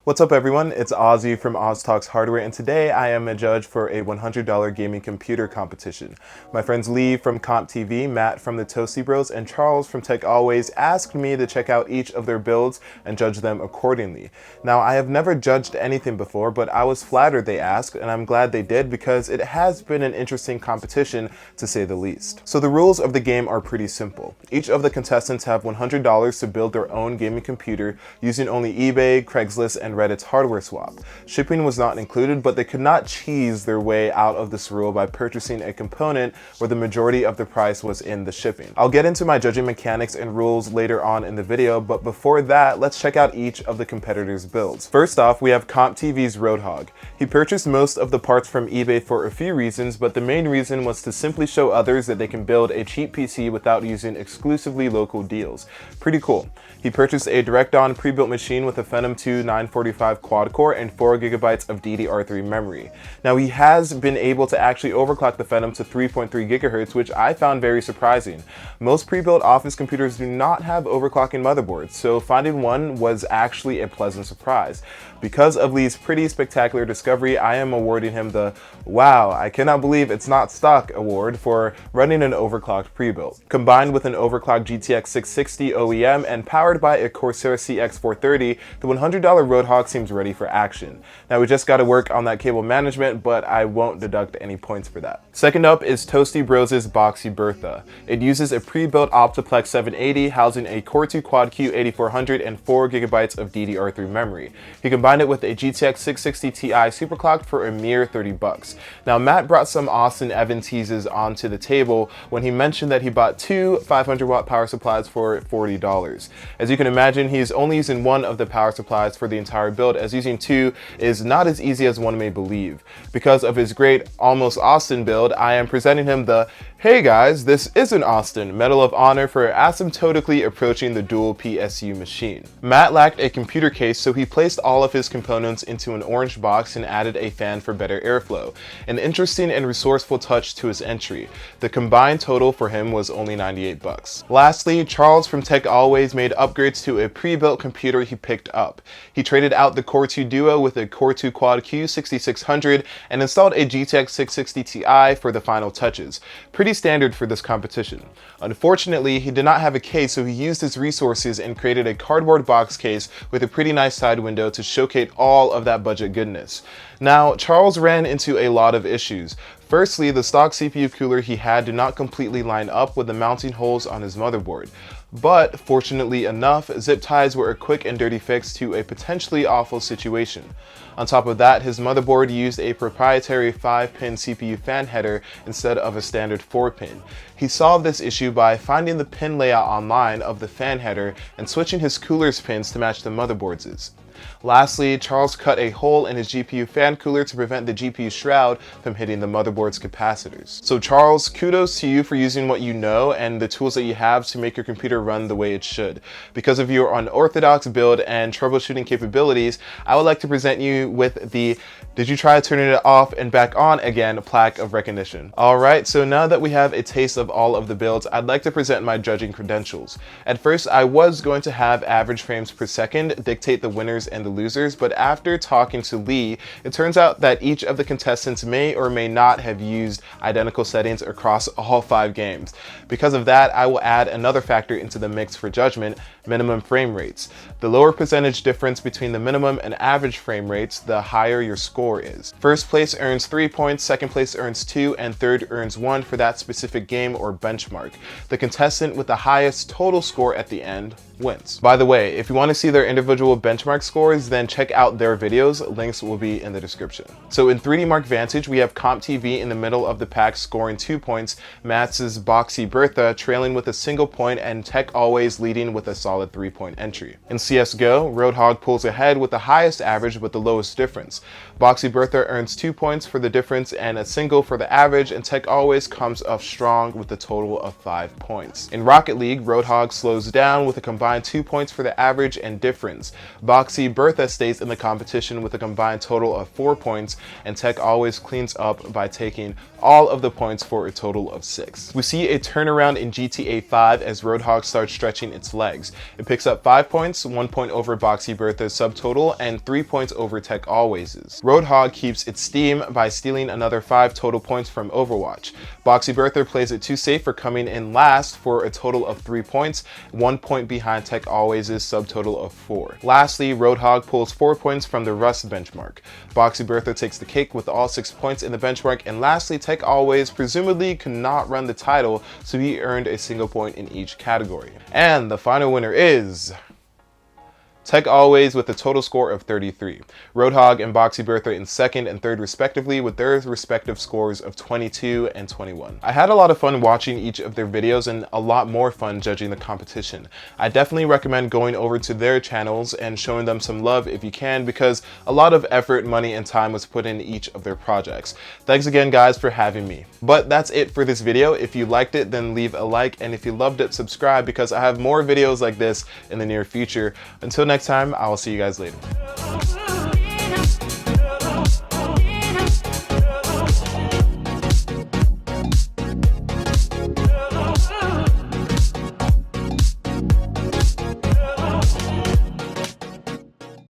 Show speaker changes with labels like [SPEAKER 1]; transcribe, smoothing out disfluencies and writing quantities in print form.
[SPEAKER 1] What's up everyone, it's Ozzy from OzTalksHW, and today I am a judge for a $100 gaming computer competition. My friends Lee from CompTV, Matt from the ToastyBros, and Charles from TechAlways asked me to check out each of their builds and judge them accordingly. Now, I have never judged anything before, but I was flattered they asked, and I'm glad they did because it has been an interesting competition to say the least. So the rules of the game are pretty simple. Each of the contestants have $100 to build their own gaming computer using only eBay, Craigslist, and Reddit's hardware swap. Shipping was not included, but they could not cheese their way out of this rule by purchasing a component where the majority of the price was in the shipping. I'll get into my judging mechanics and rules later on in the video, but before that, let's check out each of the competitors' builds. First off, we have CompTV's Roadhog. He purchased most of the parts from eBay for a few reasons, but the main reason was to simply show others that they can build a cheap PC without using exclusively local deals. Pretty cool. He purchased a direct-on pre-built machine with a Phenom 2 945 quad-core and 4GB of DDR3 memory. Now, he has been able to actually overclock the Phenom to 3.3 GHz, which I found very surprising. Most pre-built office computers do not have overclocking motherboards, so finding one was actually a pleasant surprise. Because of Lee's pretty spectacular discovery, I am awarding him the "Wow, I cannot believe it's not stock" award for running an overclocked pre-built. Combined with an overclocked GTX 660 OEM and powered by a Corsair CX430, the $100 Roadhog seems ready for action. Now, we just got to work on that cable management, but I won't deduct any points for that. Second up is ToastyBros' Boxy Bertha. It uses a pre-built Optiplex 780 housing a Core 2 Quad-Q 8400 and 4GB of DDR3 memory. He combined it with a GTX 660 Ti superclocked for a mere $30. Now, Matt brought some Austin Evan teases onto the table when he mentioned that he bought two 500-watt power supplies for $40. As you can imagine, he is only using one of the power supplies for the entire build, as using two is not as easy as one may believe. Because of his great Almost Austin build, I am presenting him the "Hey guys, this isn't Austin" Medal of Honor for asymptotically approaching the dual PSU machine. Matt lacked a computer case, so he placed all of his components into an orange box and added a fan for better airflow. An interesting and resourceful touch to his entry. The combined total for him was only $98. Lastly, Charles from TechAlways made upgrades to a pre-built computer he picked up. He traded out the Core 2 Duo with a Core 2 Quad-Q 6600 and installed a GTX 660 Ti for the final touches. Pretty standard for this competition. Unfortunately, he did not have a case, so he used his resources and created a cardboard box case with a pretty nice side window to showcase all of that budget goodness. Now, Charles ran into a lot of issues. Firstly, the stock CPU cooler he had did not completely line up with the mounting holes on his motherboard. But fortunately enough, zip ties were a quick and dirty fix to a potentially awful situation. On top of that, his motherboard used a proprietary 5-pin CPU fan header instead of a standard 4-pin. He solved this issue by finding the pin layout online of the fan header and switching his cooler's pins to match the motherboard's. Lastly, Charles cut a hole in his GPU fan cooler to prevent the GPU shroud from hitting the motherboard's capacitors. So Charles, kudos to you for using what you know and the tools that you have to make your computer run the way it should. Because of your unorthodox build and troubleshooting capabilities, I would like to present you with the "Did you try turning it off and back on again" plaque of recognition. Alright, so now that we have a taste of all of the builds, I'd like to present my judging credentials. At first, I was going to have average frames per second dictate the winners and the losers, but after talking to Lee, it turns out that each of the contestants may or may not have used identical settings across all 5 games. Because of that, I will add another factor into the mix for judgment: minimum frame rates. The lower percentage difference between the minimum and average frame rates, the higher your score is. First place earns 3 points, second place earns 2, and third earns 1 for that specific game or benchmark. The contestant with the highest total score at the end wins. By the way, if you want to see their individual benchmark scores, then check out their videos. Links will be in the description. So in 3D Mark Vantage, we have CompTV in the middle of the pack scoring 2 points, Matt's Boxy Bertha trailing with a single point, and TechAlways leading with a solid 3-point entry. In CSGO, Roadhog pulls ahead with the highest average but the lowest difference. Boxy Bertha earns 2 points for the difference and a single for the average, and TechAlways comes up strong with a total of 5 points. In Rocket League, Roadhog slows down with a combined combined 2 points for the average and difference. Boxy Bertha stays in the competition with a combined total of 4 points, and TechAlways cleans up by taking all of the points for a total of 6. We see a turnaround in GTA 5 as Roadhog starts stretching its legs. It picks up 5 points, 1 point over Boxy Bertha's subtotal, and 3 points over TechAlways'. Roadhog keeps its steam by stealing another 5 total points from Overwatch. Boxy Bertha plays it too safe for coming in last for a total of 3 points, 1 point behind TechAlways' subtotal of 4. Lastly, Roadhog pulls 4 points from the Rust benchmark. Boxy Bertha takes the cake with all 6 points in the benchmark, and lastly, TechAlways presumably could not run the title, so he earned a single point in each category. And the final winner is TechAlways with a total score of 33. Roadhog and Boxy Bertha in second and third respectively with their respective scores of 22 and 21. I had a lot of fun watching each of their videos and a lot more fun judging the competition. I definitely recommend going over to their channels and showing them some love if you can, because a lot of effort, money, and time was put in each of their projects. Thanks again, guys, for having me. But that's it for this video. If you liked it, then leave a like, and if you loved it, subscribe, because I have more videos like this in the near future. Until next time, I will see you guys later.